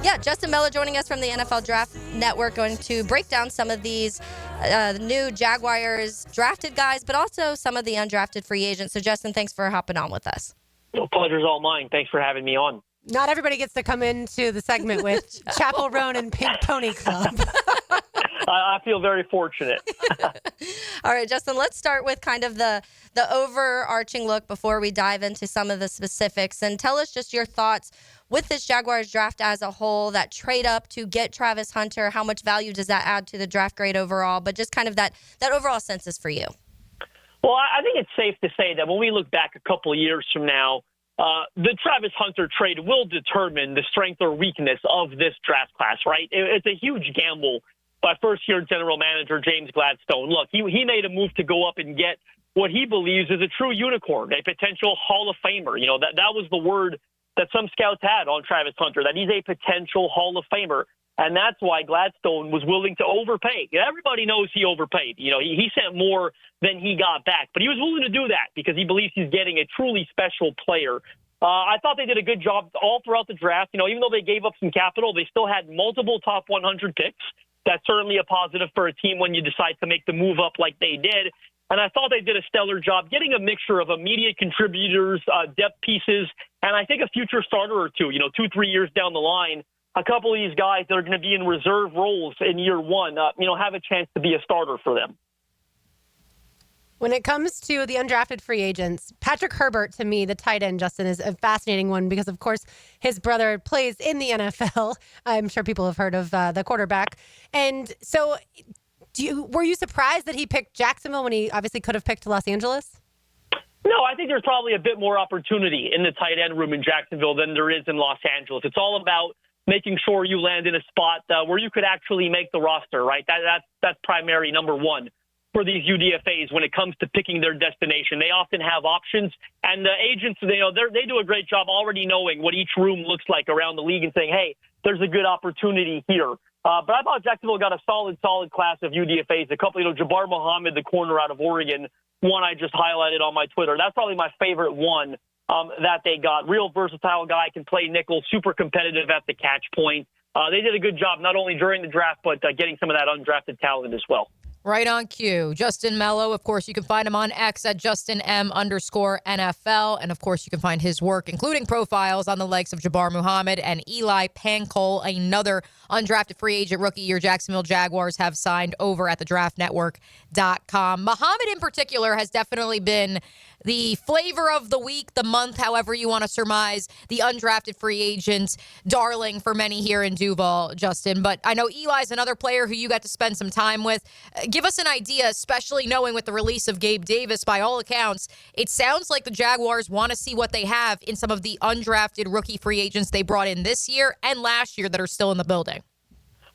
Yeah, Justin Melo joining us from the NFL Draft Network, going to break down some of these new Jaguars drafted guys, but also some of the undrafted free agents. So, Justin, thanks for hopping on with us. The pleasure's all mine. Thanks for having me on. Not everybody gets to come into the segment with Chapel Roan and Pink Pony Club. I feel very fortunate. All right, Justin, let's start with kind of the overarching look before we dive into some of the specifics. And tell us just your thoughts with this Jaguars draft as a whole, that trade up to get Travis Hunter. How much value does that add to the draft grade overall? But just kind of that overall census for you. Well, I think it's safe to say that when we look back a couple of years from now, the Travis Hunter trade will determine the strength or weakness of this draft class, right? It's a huge gamble by first-year general manager James Gladstone. Look, he made a move to go up and get what he believes is a true unicorn, a potential Hall of Famer. You know, that was the word that some scouts had on Travis Hunter, that he's a potential Hall of Famer. And that's why Gladstone was willing to overpay. Everybody knows he overpaid. You know, he sent more than he got back. But he was willing to do that because he believes he's getting a truly special player. I thought they did a good job all throughout the draft. You know, even though they gave up some capital, they still had multiple top 100 picks. That's certainly a positive for a team when you decide to make the move up like they did. And I thought they did a stellar job getting a mixture of immediate contributors, depth pieces, and I think a future starter or two, 2-3 years down the line. A couple of these guys that are going to be in reserve roles in year one, have a chance to be a starter for them. When it comes to the undrafted free agents, Patrick Herbert, to me, the tight end, Justin, is a fascinating one because, of course, his brother plays in the NFL. I'm sure people have heard of the quarterback. And so were you surprised that he picked Jacksonville when he obviously could have picked Los Angeles? No, I think there's probably a bit more opportunity in the tight end room in Jacksonville than there is in Los Angeles. It's all about making sure you land in a spot where you could actually make the roster, right? That's primary number one for these UDFAs when it comes to picking their destination. They often have options, and the agents, they do a great job already knowing what each room looks like around the league and saying, hey, there's a good opportunity here. But I thought Jacksonville got a solid class of UDFAs. A couple, Jabbar Muhammad, the corner out of Oregon, one I just highlighted on my Twitter. That's probably my favorite one that they got. Real versatile guy, can play nickel, super competitive at the catch point. They did a good job not only during the draft, but getting some of that undrafted talent as well. Right on cue. Justin Melo, of course, you can find him on X at JustinM_NFL. And, of course, you can find his work, including profiles on the likes of Jabbar Muhammad and Eli Pancol, another undrafted free agent rookie year Jacksonville Jaguars have signed over at thedraftnetwork.com. Muhammad, in particular, has definitely been the flavor of the week, the month, however you want to surmise, the undrafted free agent darling for many here in Duval, Justin. But I know Eli's another player who you got to spend some time with. Give us an idea, especially knowing with the release of Gabe Davis, by all accounts, it sounds like the Jaguars want to see what they have in some of the undrafted rookie free agents they brought in this year and last year that are still in the building.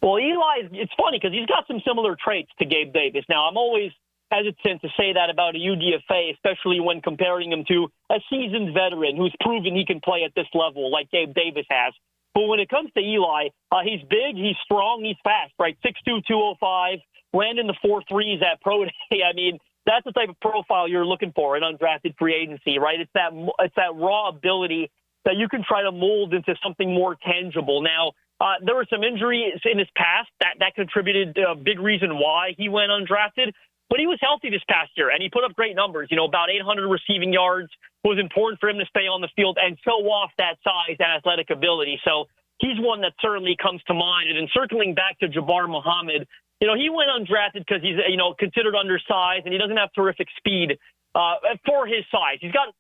Well, Eli, it's funny because he's got some similar traits to Gabe Davis. Now, I'm always hesitant to say that about a UDFA, especially when comparing him to a seasoned veteran who's proven he can play at this level like Gabe Davis has. But when it comes to Eli, he's big, he's strong, he's fast, right? 6'2", 205, ran in the 4.3s at Pro Day. I mean, that's the type of profile you're looking for in undrafted free agency, right? It's that raw ability that you can try to mold into something more tangible. Now, there were some injuries in his past that contributed a big reason why he went undrafted. But he was healthy this past year, and he put up great numbers, about 800 receiving yards. It was important for him to stay on the field and show off that size and athletic ability. So he's one that certainly comes to mind. And then circling back to Jabbar Muhammad, he went undrafted because he's, considered undersized, and he doesn't have terrific speed for his size. He's got,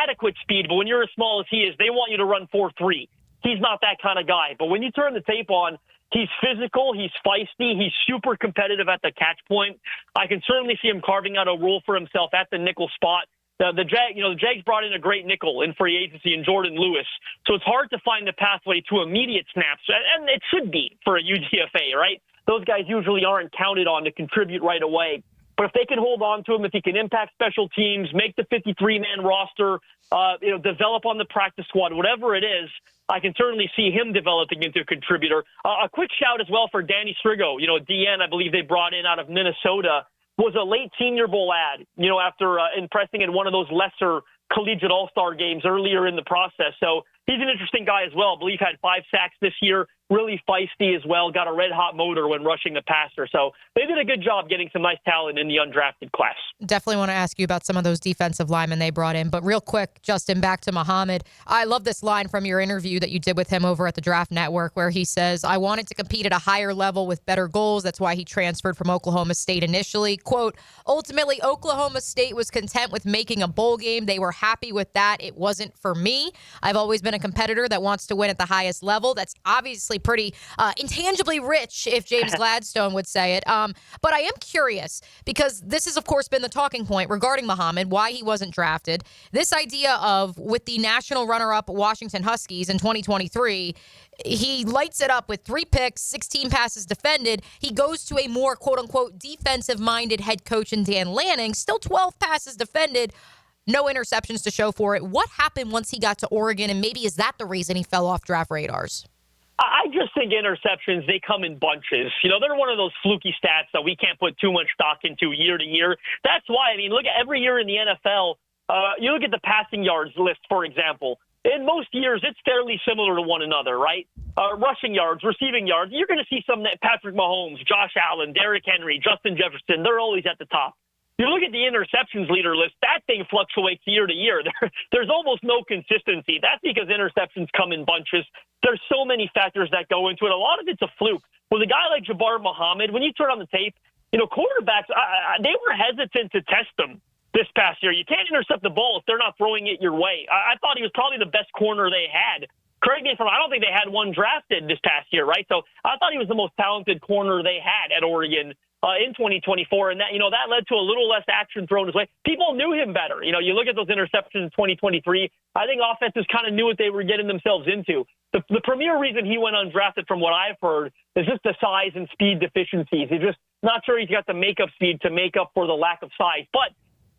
adequate speed, but when you're as small as he is, they want you to run 4.3. He's not that kind of guy. But when you turn the tape on, he's physical, he's feisty, he's super competitive at the catch point. I can certainly see him carving out a role for himself at the nickel spot. The Jags brought in a great nickel in free agency in Jordan Lewis. So it's hard to find the pathway to immediate snaps, and it should be for a UDFA, right? Those guys usually aren't counted on to contribute right away. But if they can hold on to him, if he can impact special teams, make the 53-man roster, develop on the practice squad, whatever it is, I can certainly see him developing into a contributor. A quick shout as well for Danny Striggow, DN, I believe they brought in out of Minnesota, was a late Senior Bowl ad, after impressing in one of those lesser collegiate all-star games earlier in the process. So he's an interesting guy as well. I believe had 5 sacks this year. really feisty as well, got a red-hot motor when rushing the passer. So they did a good job getting some nice talent in the undrafted class. Definitely want to ask you about some of those defensive linemen they brought in. But real quick, Justin, back to Muhammad. I love this line from your interview that you did with him over at the Draft Network where he says, I wanted to compete at a higher level with better goals. That's why he transferred from Oklahoma State initially. Quote, ultimately, Oklahoma State was content with making a bowl game. They were happy with that. It wasn't for me. I've always been a competitor that wants to win at the highest level. That's obviously pretty intangibly rich, if James Gladstone would say it. But I am curious because this has, of course, been the talking point regarding Muhammad, why he wasn't drafted. This idea of with the national runner-up Washington Huskies in 2023, he lights it up with 3 picks, 16 passes defended. He goes to a more, quote-unquote, defensive-minded head coach in Dan Lanning, still 12 passes defended, no interceptions to show for it. What happened once he got to Oregon, and maybe is that the reason he fell off draft radars? I just think interceptions, they come in bunches. They're one of those fluky stats that we can't put too much stock into year to year. That's why, look at every year in the NFL, you look at the passing yards list, for example. In most years, it's fairly similar to one another, right? Rushing yards, receiving yards. You're going to see some Patrick Mahomes, Josh Allen, Derrick Henry, Justin Jefferson. They're always at the top. You look at the interceptions leader list, that thing fluctuates year to year. There's almost no consistency. That's because interceptions come in bunches. There's so many factors that go into it. A lot of it's a fluke. With a guy like Jabbar Muhammad, when you turn on the tape, quarterbacks, they were hesitant to test them this past year. You can't intercept the ball if they're not throwing it your way. I thought he was probably the best corner they had. Correct me if I'm wrong, I don't think they had one drafted this past year, right? So I thought he was the most talented corner they had at Oregon in 2024, and that led to a little less action thrown his way. People knew him better. You look at those interceptions in 2023. I think offenses kind of knew what they were getting themselves into. The premier reason he went undrafted, from what I've heard, is just the size and speed deficiencies. He's just not sure he's got the makeup speed to make up for the lack of size. But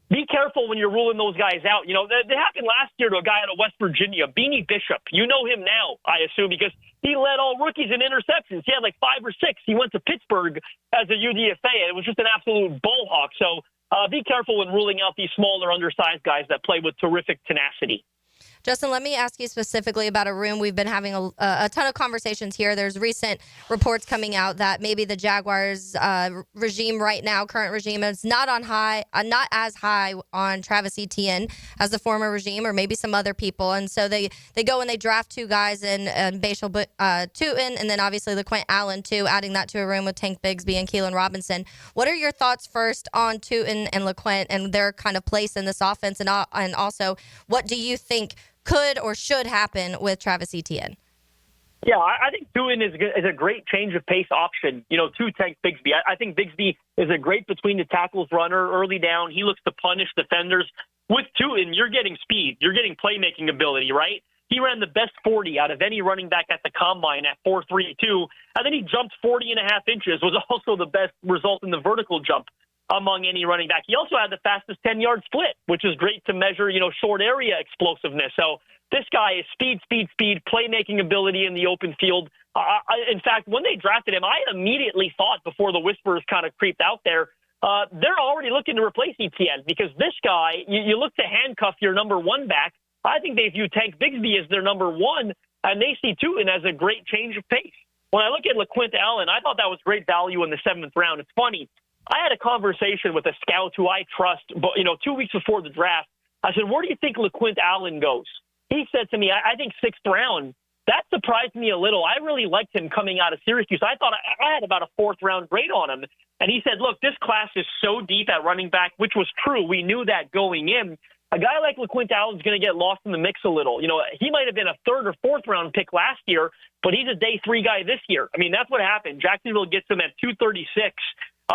be careful when you're ruling those guys out. That happened last year to a guy out of West Virginia, Beanie Bishop. You know him now, I assume, because he led all rookies in interceptions. He had like 5 or 6. He went to Pittsburgh as a UDFA. It was just an absolute bull hawk. So be careful when ruling out these smaller, undersized guys that play with terrific tenacity. Justin, let me ask you specifically about a room. We've been having a ton of conversations here. There's recent reports coming out that maybe the Jaguars regime right now, current regime, is not as high on Travis Etienne as the former regime, or maybe some other people. And so they go and they draft 2 guys in Bhayshul Tuten, and then obviously LeQuint Allen too, adding that to a room with Tank Bigsby and Keelan Robinson. What are your thoughts first on Tuten and LeQuint and their kind of place in this offense, and also what do you think could or should happen with Travis Etienne? Yeah, I think Tuten is a great change of pace option, to Tank Bigsby. I think Bigsby is a great between the tackles runner early down. He looks to punish defenders. With Tuten, you're getting speed. You're getting playmaking ability, right? He ran the best 40 out of any running back at the combine at 4.32, and then he jumped 40.5 inches, was also the best result in the vertical jump among any running back. He also had the fastest 10-yard split, which is great to measure, short area explosiveness. So this guy is speed, playmaking ability in the open field. In fact, when they drafted him, I immediately thought, before the whispers kind of creeped out there, they're already looking to replace Etienne, because this guy, you look to handcuff your number 1 back. I think they view Tank Bigsby as their number 1, and they see Tuten as a great change of pace. When I look at LeQuint Allen, I thought that was great value in the 7th round. It's funny. I had a conversation with a scout who I trust, but 2 weeks before the draft. I said, where do you think LeQuint Allen goes? He said to me, I think 6th round. That surprised me a little. I really liked him coming out of Syracuse. I thought I had about a 4th round grade on him. And he said, look, this class is so deep at running back, which was true. We knew that going in. A guy like LeQuint Allen's going to get lost in the mix a little. He might have been a 3rd or 4th round pick last year, but he's a day 3 guy this year. That's what happened. Jacksonville gets him at 236.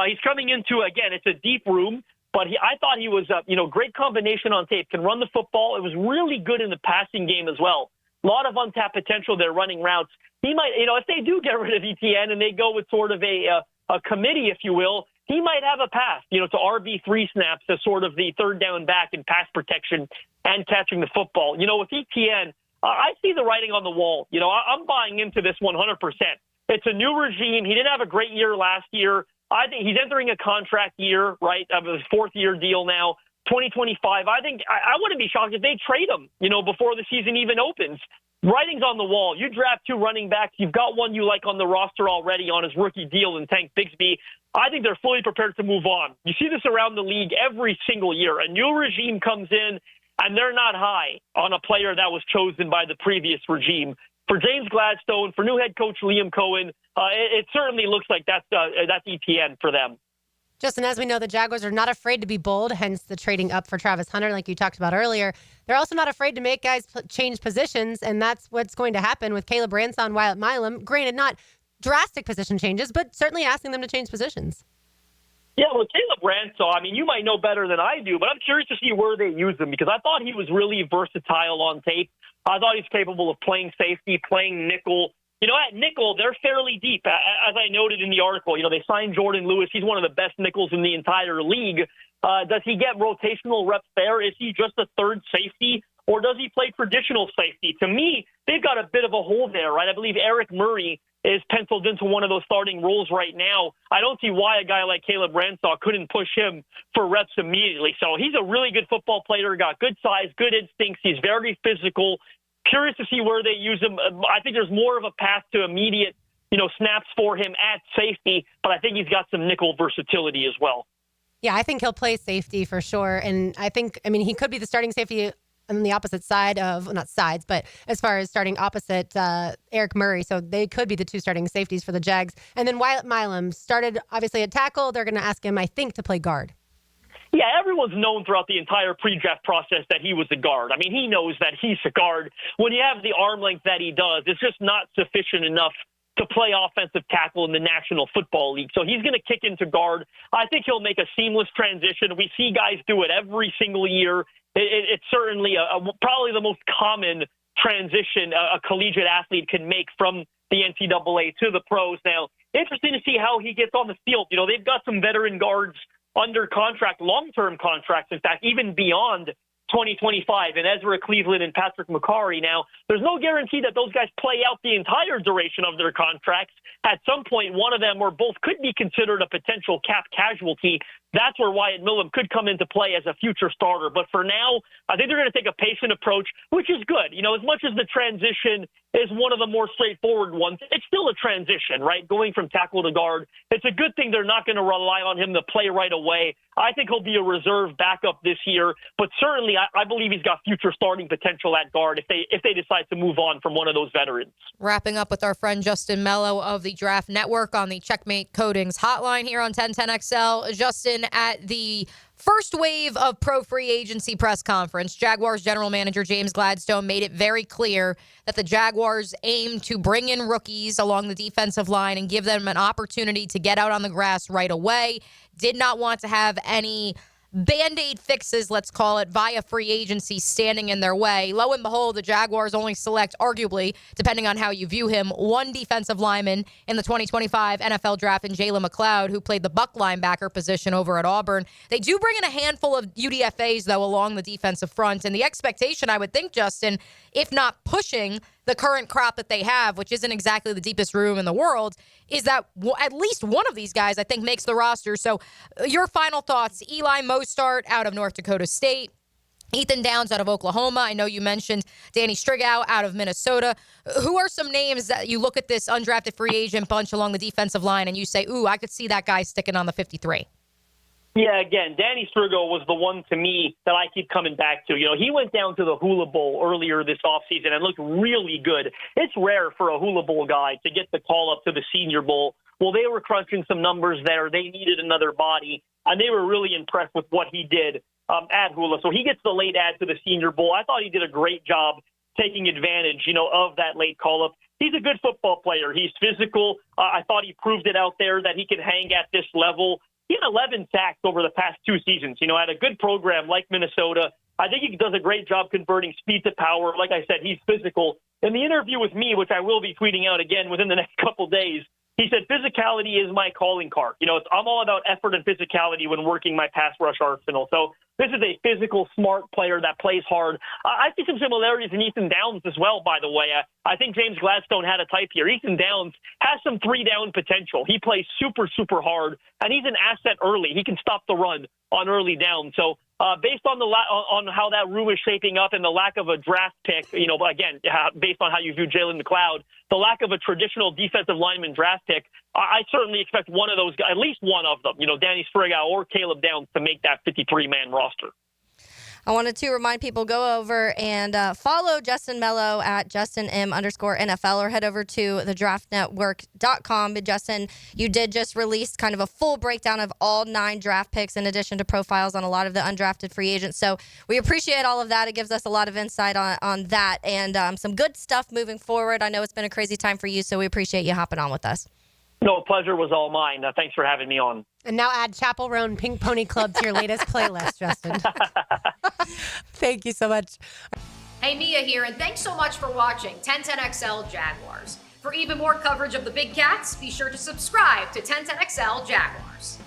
He's coming into, again, it's a deep room, but I thought he was a great combination on tape, can run the football. It was really good in the passing game as well. A lot of untapped potential there running routes. He might, if they do get rid of Etienne and they go with sort of a committee, if you will, he might have a path, to RB3 snaps as sort of the 3rd down back in pass protection and catching the football. With Etienne, I see the writing on the wall. I'm buying into this 100%. It's a new regime. He didn't have a great year last year. I think he's entering a contract year, right, of his 4th year deal now. 2025, I think I wouldn't be shocked if they trade him, before the season even opens. Writing's on the wall. You draft 2 running backs. You've got one you like on the roster already on his rookie deal in Tank Bigsby. I think they're fully prepared to move on. You see this around the league every single year. A new regime comes in, and they're not high on a player that was chosen by the previous regime. For James Gladstone, for new head coach Liam Cohen, it certainly looks like that's ETN for them. Justin, as we know, the Jaguars are not afraid to be bold, hence the trading up for Travis Hunter, like you talked about earlier. They're also not afraid to make guys change positions, and that's what's going to happen with Caleb Ransaw and Wyatt Milum. Granted, not drastic position changes, but certainly asking them to change positions. Yeah, well, Caleb Ransaw, you might know better than I do, but I'm curious to see where they use him because I thought he was really versatile on tape. I thought he's capable of playing safety, playing nickel. At nickel, they're fairly deep. As I noted in the article, they signed Jordan Lewis. He's one of the best nickels in the entire league. Does he get rotational reps there? Is he just a third safety, or does he play traditional safety? To me, they've got a bit of a hole there, right? I believe Eric Murray is penciled into one of those starting roles right now. I don't see why a guy like Caleb Ransaw couldn't push him for reps immediately. So he's a really good football player, got good size, good instincts. He's very physical. Curious to see where they use him. I think there's more of a path to immediate, snaps for him at safety, but I think he's got some nickel versatility as well. Yeah, I think he'll play safety for sure. And I think, he could be the starting safety on the opposite side of, not sides, but as far as starting opposite Eric Murray. So they could be the 2 starting safeties for the Jags. And then Wyatt Milum started obviously at tackle. They're going to ask him, I think, to play guard. Yeah, everyone's known throughout the entire pre-draft process that he was a guard. He knows that he's a guard. When you have the arm length that he does, it's just not sufficient enough to play offensive tackle in the National Football League. So he's going to kick into guard. I think he'll make a seamless transition. We see guys do it every single year. It's certainly probably the most common transition a collegiate athlete can make from the NCAA to the pros. Now, interesting to see how he gets on the field. They've got some veteran guards under contract, long-term contracts, in fact, even beyond 2025, and Ezra Cleveland and Patrick McCarry. Now, there's no guarantee that those guys play out the entire duration of their contracts. At some point, one of them or both could be considered a potential cap casualty. That's where Wyatt Milum could come into play as a future starter. But for now, I think they're going to take a patient approach, which is good. As much as the transition is one of the more straightforward ones, it's still a transition, right? Going from tackle to guard. It's a good thing they're not going to rely on him to play right away. I think he'll be a reserve backup this year, but certainly I believe he's got future starting potential at guard if they decide to move on from one of those veterans. Wrapping up with our friend Justin Melo of the Draft Network on the Checkmate Coatings hotline here on 1010XL. Justin, at the first wave of pro free agency press conference, Jaguars general manager James Gladstone made it very clear that the Jaguars aim to bring in rookies along the defensive line and give them an opportunity to get out on the grass right away. Did not want to have any Band-Aid fixes, let's call it, via free agency standing in their way. Lo and behold, the Jaguars only select, arguably, depending on how you view him, one defensive lineman in the 2025 NFL draft in Jalen McLeod, who played the buck linebacker position over at Auburn. They do bring in a handful of UDFAs, though, along the defensive front. And the expectation, I would think, Justin, if not pushing the current crop that they have, which isn't exactly the deepest room in the world, is that at least one of these guys, I think, makes the roster. So your final thoughts: Eli Mostert out of North Dakota State, Ethan Downs out of Oklahoma. I know you mentioned Danny Striggow out of Minnesota. Who are some names that you look at this undrafted free agent bunch along the defensive line and you say, ooh, I could see that guy sticking on the 53? Yeah, again, Danny Striggow was the one to me that I keep coming back to. He went down to the Hula Bowl earlier this offseason and looked really good. It's rare for a Hula Bowl guy to get the call up to the Senior Bowl. Well, they were crunching some numbers there. They needed another body, and they were really impressed with what he did at Hula. So he gets the late add to the Senior Bowl. I thought he did a great job taking advantage, of that late call-up. He's a good football player. He's physical. I thought he proved it out there that he can hang at this level. He had 11 sacks over the past 2 seasons, at a good program like Minnesota. I think he does a great job converting speed to power. Like I said, he's physical. In the interview with me, which I will be tweeting out again within the next couple days, he said, physicality is my calling card. I'm all about effort and physicality when working my pass rush arsenal. So this is a physical, smart player that plays hard. I see some similarities in Ethan Downs as well, by the way. I think James Gladstone had a type here. Ethan Downs has some 3-down potential. He plays super, super hard, and he's an asset early. He can stop the run on early down. So Based on on how that room is shaping up and the lack of a draft pick, but again, based on how you view Jalen McLeod, the lack of a traditional defensive lineman draft pick, I certainly expect one of those guys, at least one of them, Danny Striggow or Caleb Downs, to make that 53-man roster. I wanted to remind people, go over and follow Justin Melo at JustinM_NFL or head over to thedraftnetwork.com. But Justin, you did just release kind of a full breakdown of all 9 draft picks in addition to profiles on a lot of the undrafted free agents. So we appreciate all of that. It gives us a lot of insight on that and some good stuff moving forward. I know it's been a crazy time for you, so we appreciate you hopping on with us. No, pleasure was all mine. Thanks for having me on. And now add Chapel Roan Pink Pony Club to your latest playlist, Justin. Thank you so much. Hey, Mia here, and thanks so much for watching 1010XL Jaguars. For even more coverage of the Big Cats, be sure to subscribe to 1010XL Jaguars.